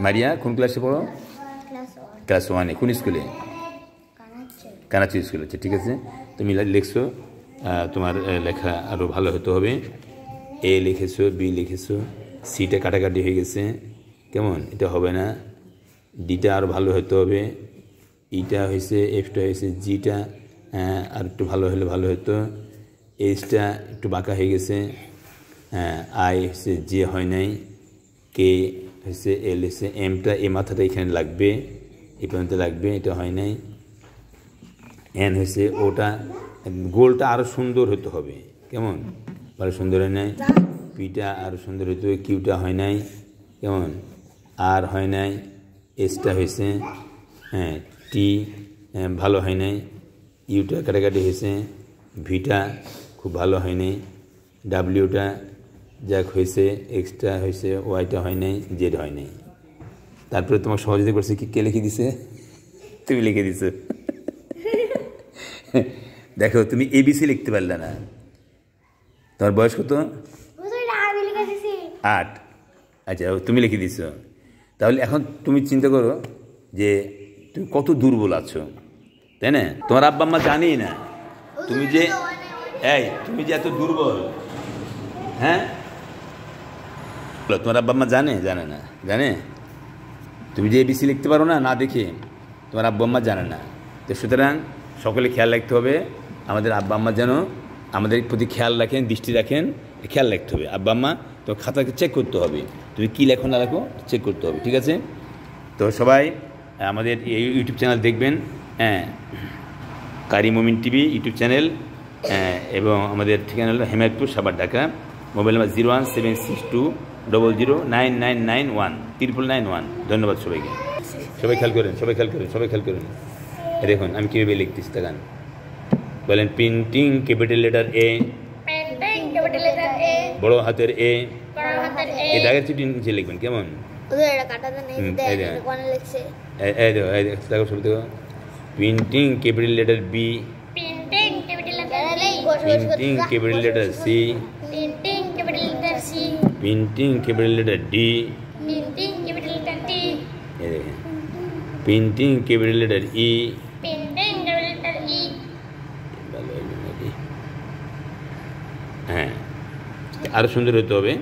মারিয়া কোন ক্লাসে পড়ো? ক্লাস 1-এ। কোন স্কুলে? কানাচি স্কুলে। আচ্ছা ঠিক আছে, তুমি লিখছো, তোমার লেখা আরও ভালো হতে হবে। এ লিখেছো, বি লিখেছো, সিটা কাটাকাটি হয়ে গেছে, কেমন? এটা হবে না। ডিটা আরও ভালো হতে হবে, ইটা হয়েছে, এফটা হয়েছে, জিটা আর একটু ভালো হলে ভালো হতো, এইচটা একটু বাঁকা হয়ে গেছে, আই হচ্ছে জে হয় নাই, কে হয়েছে, এল হয়েছে, এমটা এ মাথাটা এখানে লাগবে, এই পর্যন্ত লাগবে, এটা হয় নাই, এন হয়েছে, ওটা গোলটা আরও সুন্দর হতে হবে, কেমন? আরও সুন্দর হয় নাই, পিটা আরও সুন্দর হতে হবে, কিউটা হয় নাই, কেমন? আর হয় নাই, এসটা হয়েছে, টি ভালো হয় নাই, ইউটা কাটাকাটি হয়েছে, ভিটা খুব ভালো হয় নাই, ডাব্লিউটা যাক হয়েছে, এক্সটা হয়েছে, ওয়াইটা হয় নাই, জেড হয় নাই। তারপরে তোমার সহযোগিতা করছে কি, কে লিখে দিছে? তুমি লিখে দিছো। দেখো তুমি এবিসি লিখতে পারলে না। তোমার বয়স কত? 8। আচ্ছা তুমি লিখে দিছো। তাহলে এখন তুমি চিন্তা করো যে তুমি কত দুর্বল আছো, তাই না? তোমার আব্বা আম্মা জানেই না তুমি যে এত দুর্বল। হ্যাঁ, তোমার আব্বা আম্মা জানে না? জানে তুমি যে এবিসি লিখতে পারো না, না দেখে, তোমার আব্বা আম্মা জানে না। তো সুতরাং সকলে খেয়াল রাখতে হবে, আমাদের আব্বা আম্মা যেন আমাদের প্রতি খেয়াল রাখেন, দৃষ্টি রাখেন, খেয়াল রাখতে হবে। আব্বা আম্মা তো খাতাকে চেক করতে হবে, তুমি কী লেখো না লেখো চেক করতে হবে, ঠিক আছে? তো সবাই আমাদের এই ইউটিউব চ্যানেল দেখবেন, কারি মুমিন টিভি ইউটিউব চ্যানেল, এবং আমাদের ঠিকানা হলো হেমায়তপুর, সাভার, ঢাকা। Mobile number 01762009991 99991। ধন্যবাদ সবাইকে। সবাই খেয়াল করেন, সবাই খেয়াল করেন। দেখুন আমি কীভাবে লিখতেছি, তাকান। বলেন প্রিন্টিং ক্যাপিটাল লেটার এ, বড় হাতের এ, এই দাগের চিঠি নিচে লিখবেন, কেমন? Printing capital letter B, printing capital letter C, printing capital letter D, printing capital letter E, হ্যাঁ আরও সুন্দর হতে হবে,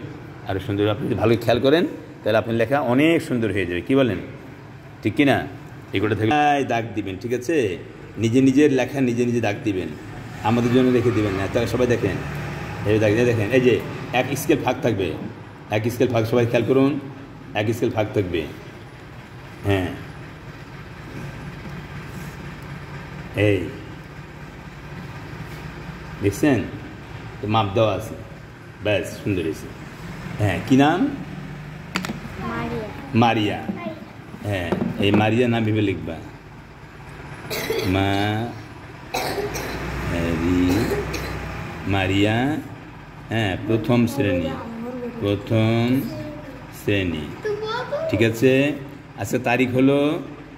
আরও সুন্দর। আপনি যদি ভালো খেয়াল করেন তাহলে আপনার লেখা অনেক সুন্দর হয়ে যাবে, কি বলেন? ঠিক কি না? এগুলো থেকে দাগ দিবেন, ঠিক আছে? নিজের লেখা নিজে দাগ দিবেন, আমাদের জন্য রেখে দিবেন না। তাহলে সবাই দেখেন, এই দাগ দিয়ে দেখেন, এই যে এক স্কেল ফাঁক থাকবে, এক স্কেল ফাঁক, সবাই খেয়াল করুন, এক স্কেল ফাঁক থাকবে। হ্যাঁ এই দেখছেন তো, মাপ দেওয়া আছে, ব্যাস সুন্দর হয়েছে। হ্যাঁ কী নাম? মারিয়া। হ্যাঁ এই মারিয়া নাম ভেবে লিখবা, মারিয়া। হ্যাঁ প্রথম শ্রেণী, ঠিক আছে? আজকে তারিখ হলো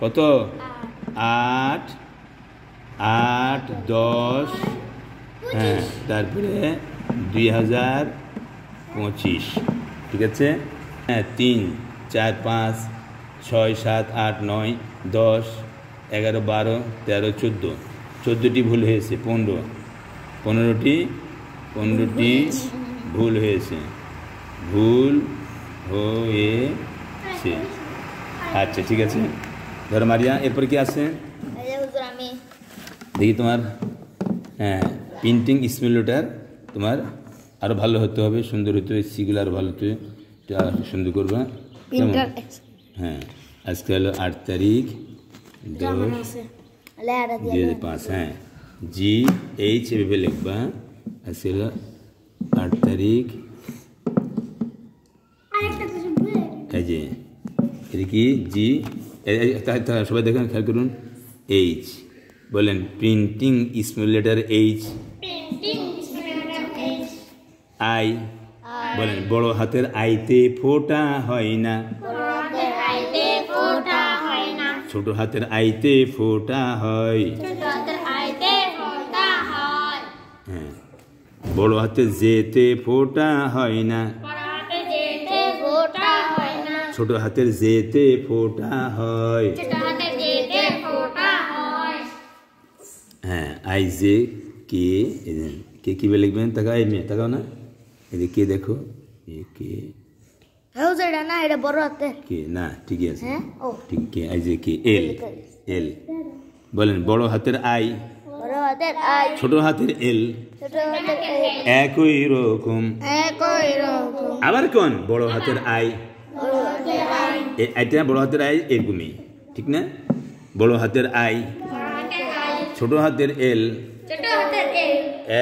কত? 8/10, হ্যাঁ তারপরে 2025, ঠিক আছে? হ্যাঁ 3, 4, 5, 6, 7, 8, 9, 10, 11, 12, 13, 14, 14টি ভুল হয়েছে, 15টি ভুল হয়েছে, আচ্ছা ঠিক আছে। ধরো মারিয়া, এরপর কি আছে দেখি তোমার? হ্যাঁ প্রিন্টিং স্মল লেটার তোমার আরও ভালো হতে হবে, সুন্দর হতে হবে, সিগুলো আরও ভালো হতে হবে, সুন্দর করবা, কেমন? হ্যাঁ আজকে হলো 8 তারিখ 10/2005। হ্যাঁ GH এভাবে লিখবা, আজকে হলো 8 তারিখ। এই যে এটা কি জি, সবাই দেখেন, খেয়াল করুন, এইচ বলেন, printing small letter H, I বলেন, বড় হাতের আইতে ফোঁটা হয় না, ছোট হাতের আইতে ফোঁটা হয়, হ্যাঁ বড় হাতের জেতে ফোঁটা হয় না, ছোট হাতের জেতে ফোঁটা হয়। হ্যাঁ, আই জে কে, কে কি বলে লিখবেন? তাকাও এই মেয়ে, তাকাও না, এই যে কে দেখো, কে না, এটা বড় হাতের কে না, ঠিকই আছে, ঠিক, কে আই জে কে, এল, এল বলেন। বড় হাতের আই, ছোট হাতের এল, একই রকম। আবার কোন? বড় হাতের আই, এটা বড় হাতের আই এরকমই, ঠিক না? বড় হাতের আই, ছোট হাতের এল,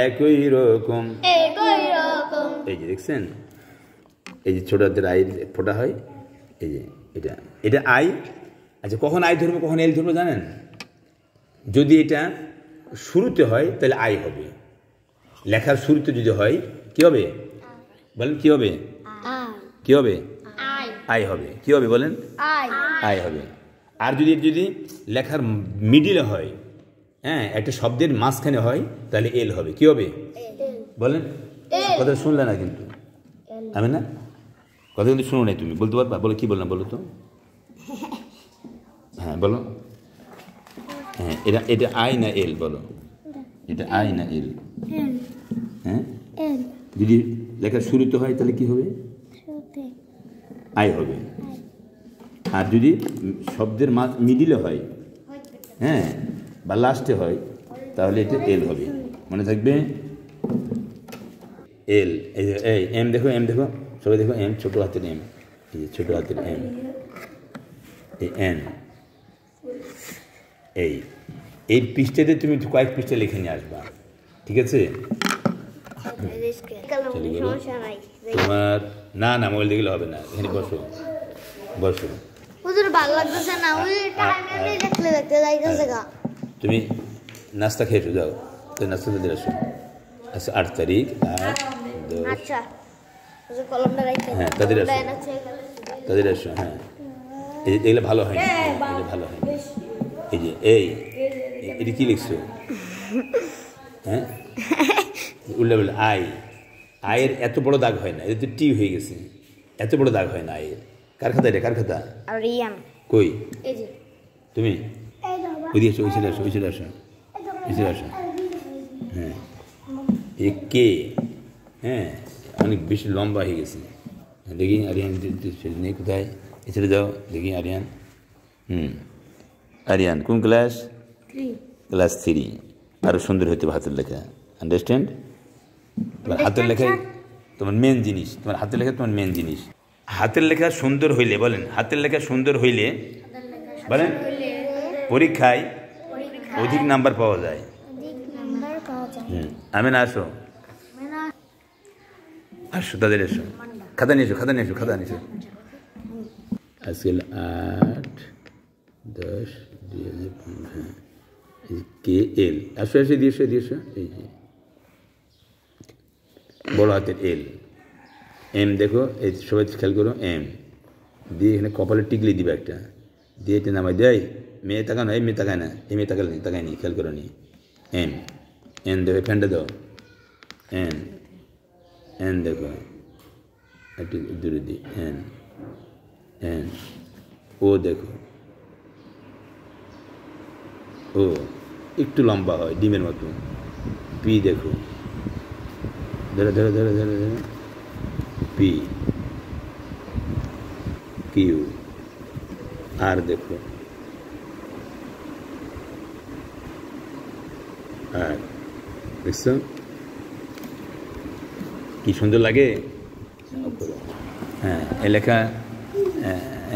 একই রকম। এই যে দেখছেন, এই যে ছোট হাতের আই ফোঁটা হয়, এই যে এটা, এটা আই। আচ্ছা, কখন আই ধরবো কখন এল ধরবো জানেন? যদি এটা শুরুতে হয় তাহলে আই হবে, লেখার শুরুতে যদি হয় কি হবে বলেন? কি হবে? কি হবে? আই হবে। কি হবে বলেন? আই হবে। আর যদি যদি লেখার মিডিলে হয়, হ্যাঁ, একটা শব্দের মাঝখানে হয়, তাহলে এল হবে। কি হবে বলেন? কথা শুনলে না কিন্তু, আমি না কথা কিন্তু শুনো নাই, তুমি বলতে পারবা? বলো, কি বললাম বলো তো? হ্যাঁ বলো। হ্যাঁ, এটা এটা আই না এল বলো? এটা আই না এল? হ্যাঁ, যদি লেখার শুরুতে হয় তাহলে কি হবে? আই হবে। আর যদি শব্দের মিডিলে হয়, হ্যাঁ, বা লাস্টে হয়, তাহলে এটা এল হবে। মনে থাকবে? এল, এই এম দেখো, এম দেখো, সবাই দেখো, এম, ছোট হাতের এম, এই যে ছোট হাতের এম, এই এন, এই পৃষ্ঠাতে তুমি কয়েক পৃষ্ঠা লিখে নিয়ে আসবা, ঠিক আছে? তোমার না না মোবাইল দেখলে হবে না, এখানে বসো, বসো। তুমি নাস্তা খেয়েছো, যাও তো নাস্তা দিয়ে আসো। আচ্ছা, 8 তারিখ, 8, 10, হ্যাঁ, তাদের আসো, তাদের আসো। হ্যাঁ, এগুলো ভালো হয় না, এগুলো ভালো হয় না। এই যে এটা কি লিখছো? হ্যাঁ, উল্লে বলে আই, আয়ের এত বড় দাগ হয় না, এটা তো টি হয়ে গেছে, এত বড় দাগ হয় না আয়ের। কার খাতা এটা? কার খাতা? কই তুমি? ওইদিকে আসো, ওই ছেলে আসো, ওই ছেলে আসো, ওই ছেলে আসো। হ্যাঁ, এ কে, হ্যাঁ, অনেক বেশি লম্বা হয়ে গেছে। দেখি আরিয়ান নেই কোথায়? এ ছেলে যাও দেখি আরিয়ান। আরিয়ান কোন ক্লাস? ক্লাস 3। আরও সুন্দর হইতে হাতের লেখা, আন্ডারস্ট্যান্ড? তোমার হাতের লেখাই তোমার মেন জিনিস, তোমার হাতের লেখা তোমার মেন জিনিস। হাতের লেখা সুন্দর হইলে, বলেন, হাতের লেখা সুন্দর হইলে বলেন পরীক্ষায় অধিক নাম্বার পাওয়া যায়। আমি না, আসো আসো, তাদের এসো, খাতা নিয়ে এসো, খাতা নিয়ে এসো, খাতা নিয়ে এসো। আজকে 8, 10, 2015, কে এল, আসো এসে দিয়েছো, দিয়েছো, এই যে বড় হাতের এল, এম দেখো, এই সবাই খেয়াল করো, এম দিয়ে এখানে কপালে টিকলি দিবে একটা, দিয়ে এটা নামাই দেয়। মেয়ে তাকানো, এই মেয়ে তাকায় না, এই মেয়ে তাকায়নি, তাকায়নি, খেয়াল করো নি। এম, এন দেখো, ফ্যানটা দাও, এন, এন দেখো একটু দূরে দিই, এন, এন, ও দেখো, ও একটু লম্বা হয় ডিমের মতো। পি দেখো, ধরে ধরে ধরে ধরে ধরে, পি, কিউ, আর দেখো, আর দেখছো কি সুন্দর লাগে? হ্যাঁ, এ লেখা,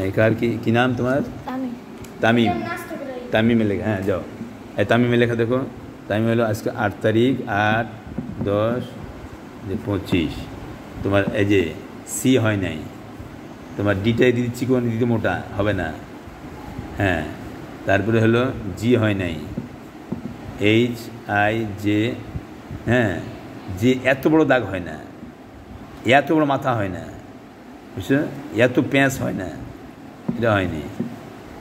এখার কি নাম তোমার? তামিম, তামিমে লেখা। হ্যাঁ, যাও, এই তামিমে লেখা দেখো। তামিম হলো আজকে 8 তারিখ, 8, 10, 25। তোমার এই যে সি হয় নাই, তোমার ডিটাই দিদি চিকন, দিদি মোটা হবে না। হ্যাঁ, তারপরে হলো জি হয় নাই, এইচ আই জে, হ্যাঁ, যে এত বড় দাগ হয় না, এত বড় মাথা হয় না, বুঝছো? এত প্যাঁচ হয় না, এটা হয়নি।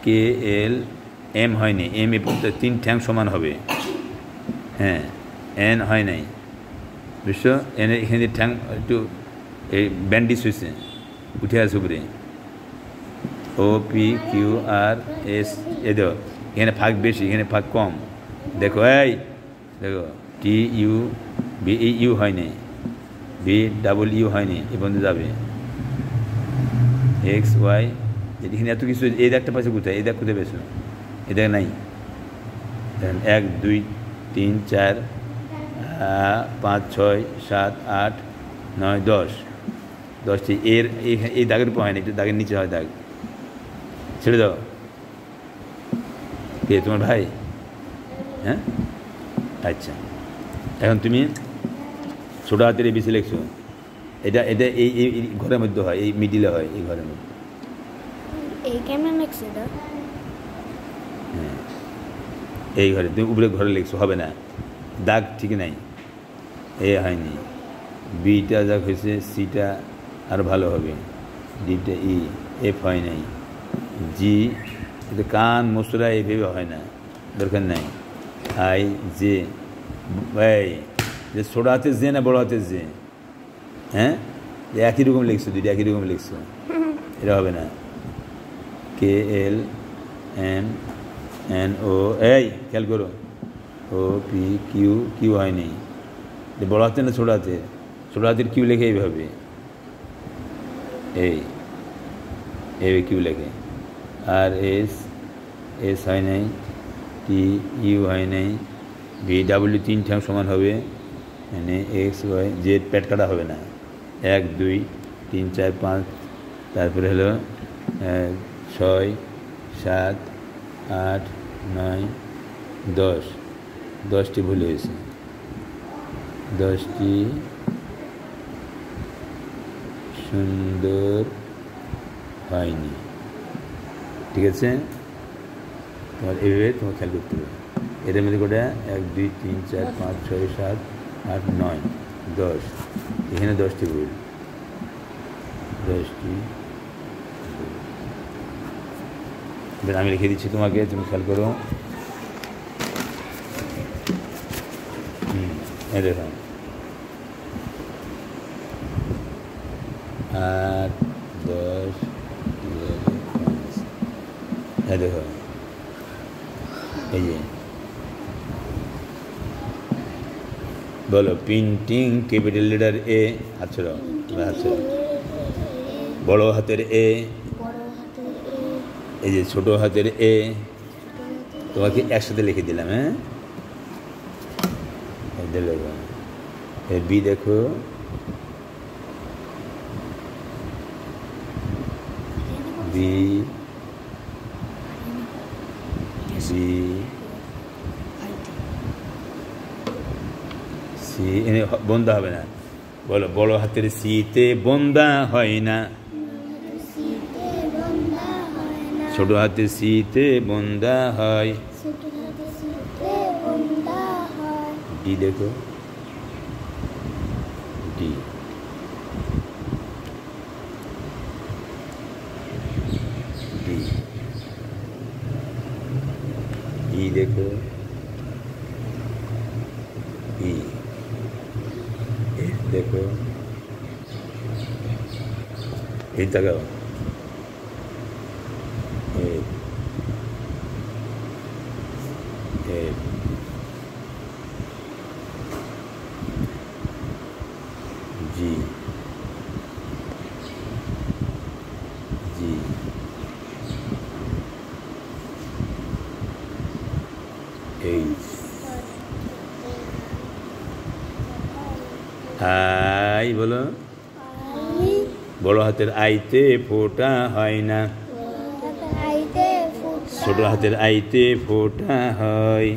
কে এল, এম হয়নি, এম এ 3 ঠ্যাং সমান হবে। হ্যাঁ, এন হয় নাই, বুঝছো? এনে এখানে ঠ্যাং একটু এই ব্যান্ডিজ হয়েছে, উঠে আসে উপরে। OP QRS এই দেখো এখানে ফাঁক বেশি, এখানে ফাঁক কম। দেখো এই দেখো TU BEU হয়নি, BEU হয়নি, এ পর্যন্ত যাবে। XY এখানে এত কিছু, এই দেখটা পাশে কোথায়, এই দেখ কোথায় পেয়েছো, এই দেখ নাই। দেখেন 1 2 3 4 5 6 7 8 9 10, 10টি এর এই দাগের উপর হয় না, একটু দাগের নিচে হয় দাগ, ছেড়ে দাও। কে তোমার ভাই? হ্যাঁ আচ্ছা, এখন তুমি ছোটো হাতের ABC লিখছো, এটা এটা এই এই ঘরের মধ্যে হয়, এই মিডিলে হয়, এই ঘরের মধ্যে। এই কেমন লিখছে এটা? হ্যাঁ এই ঘরে, তুমি উপরে ঘরে লিখছো, হবে না, দাগ ঠিক নাই, এ হয়নি। বিটা দাগ হয়েছে, সিটা আর ভালো হবে, ডিটা ই, এফ হয় নাই, জি এটা কান মশলা এইভাবে হয় না, দরকার নাই। আই জে, ভাই যে ছোটো হাতের জে না বড়ো হাতের জে? হ্যাঁ একই রকম লিখছো, দুইটা একই রকম লিখছো, এটা হবে না। KLMNO, এই খেয়াল করো, OPQ, কিউ হয়নি, বড় হাতের না ছোটো হাতের? ছোটো হাতের কিউ লেখে এইভাবে, এই কিউ লেখে। আর এস হয় নাই, TU হয় নাই, VW 3 ঠ্যাং সমান হবে, মানে XY জেড প্যাট কাটা হবে না। 1 2 3 4 5, তারপরে হলো 6 7 8 9 10, 10টি ভুল হয়েছে, 10টি সুন্দর হয়নি, ঠিক আছে? তোমার এইভাবে তোমার খেয়াল করতে হবে। এটার মধ্যে কটা? 1 2 3 4 5 6 7 8 9 10, এখানে 10টি ভুল, 10টি। আমি লিখে দিচ্ছি তোমাকে, তুমি খেয়াল করো। এই দেখো 8 10 11, দেখো এই যে বলো, প্রিন্টিং ক্যাপিটাল লেটার এ, হাত ছেড়ো, হাত ছেড়ো, বড় হাতের এ, এই যে ছোটো হাতের এ, তোমাকে একসাথে লিখে দিলাম। হ্যাঁ দেখো বি, দেখো বি সি, সি এনে বন্ধা হবে না, বলো বড় হাতের সিতে বন্ধা হয় না, ছোট হাতের সিতে বন্ধা হয়। ডি দেখো, ডি ডি, ই দেখো, ই, এফ দেখো, এই তাকাও, F, F, G, G, H, I, বলো বড় হাতের আইতে ফোঁটা হয় না, ছোট হাতের আইতে ফোঁটা হয়।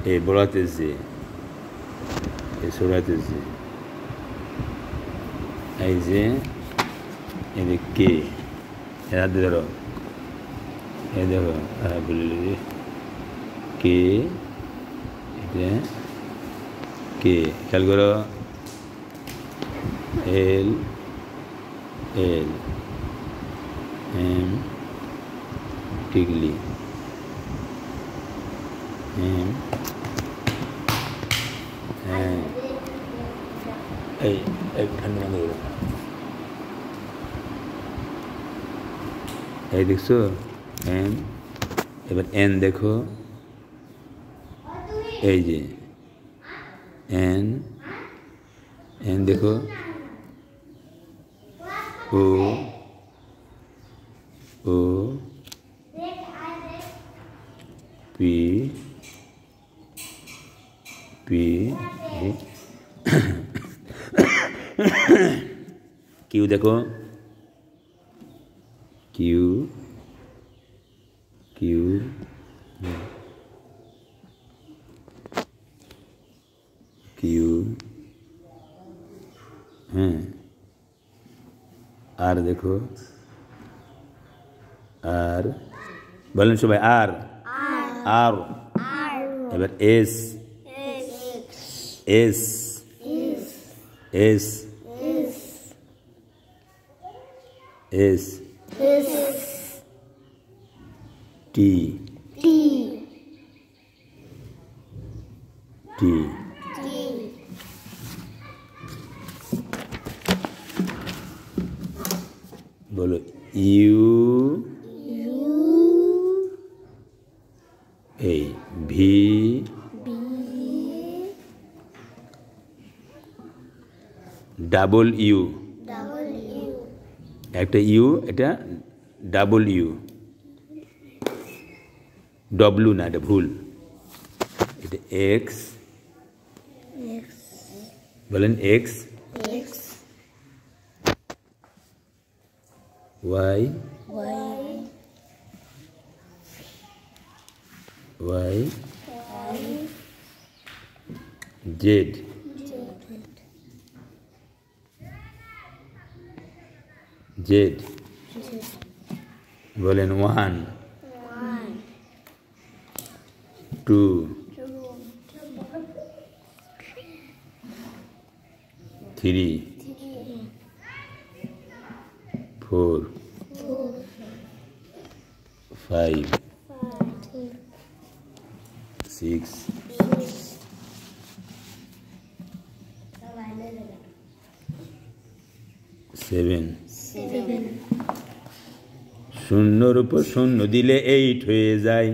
এই বড় হাতের যে, এই ছোট হাতের যে, এই যে এই কে, হাতে ধরো, এই দেখো বলি কে, এটা কে, খেয়াল করো, এল এল এম টিকলি, এম এই ঠান্ডা বন্ধ করো, এই দেখছো এন, এবার এন দেখো, এই যে এন, এন দেখো, O O P P Q দেখো, কিউ কিউ কিউ, হ্যাঁ, আর দেখো, আর বলেন সবাই, আর আর, এবার S S S S T T, বলো ইউ, এই ভি, ডাবল ইউ, একটা ইউ, এটা ডাবল ইউ, ডব্লু না, এটা ভুল, এটা এক্স, বলেন X, Y, Y, Z, Z, বলেন one, two, three, four, five, six, seven, শূন্যর উপর শূন্য দিলে 8 হয়ে যায়,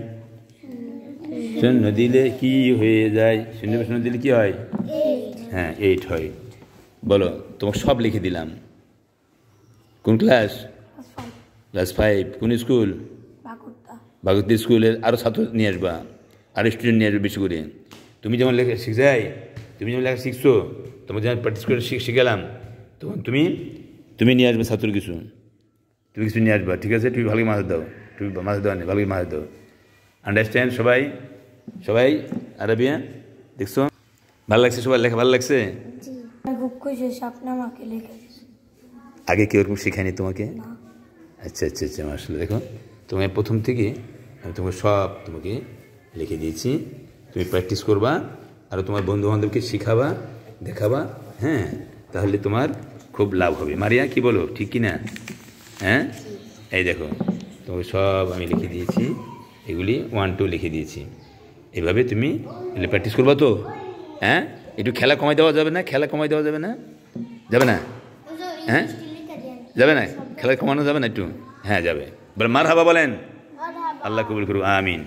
শূন্য দিলে কি হয়ে যায়, শূন্য শূন্য দিলে কি হয়, হ্যাঁ 8 হয়। বলো, তোমাকে সব লিখে দিলাম। কোন ক্লাস? ক্লাস 5। কোন স্কুল? বাগুত্তা স্কুলের আরও ছাত্র নিয়ে আসবা, আরও স্টুডেন্ট নিয়ে আসবে বেশি করে। তুমি যেমন লেখা শিখছাই, তুমি যেমন লেখা শিখছো, তোমাকে যেমন প্র্যাকটিস করে শিখালাম, তখন তুমি নিয়ে আসবে ছাত্র কিছু, তুমি কিছু নিয়ে আসবা, ঠিক আছে? তুমি ভালোই মাছ দাও, তুমি মাছ দাও না, ভালোই মাছ দাও। আন্ডারস্ট্যান্ড সবাই? সবাই আরবিয়া দেখছো? ভালো লাগছে? সবার লেখা ভালো লাগছে? আগে কেউ ওরকম শেখায়নি তোমাকে? আচ্ছা আচ্ছা আচ্ছা, আসলে দেখো, তোমার প্রথম থেকে আমি তোমাকে লিখে দিয়েছি, তুমি প্র্যাকটিস করবা, আর তোমার বন্ধু বান্ধবকে শিখাবা, দেখাবা, হ্যাঁ, তাহলে তোমার খুব লাভ হবে। মারিয়া কি বলো, ঠিক কি না? হ্যাঁ, এই দেখো তোমাকে সব আমি লিখে দিয়েছি, এগুলি 1 2 লিখে দিয়েছি। এভাবে তুমি প্র্যাকটিস করবা তো? হ্যাঁ, একটু খেলা কমাই দেওয়া যাবে না? খেলা কমাই দেওয়া যাবে না? যাবে না? হ্যাঁ, যাবে না? খেলা কমানো যাবে না একটু? হ্যাঁ যাবে। বলে মারহাবা বলেন, আল্লাহ কবুল করুন, আমিন।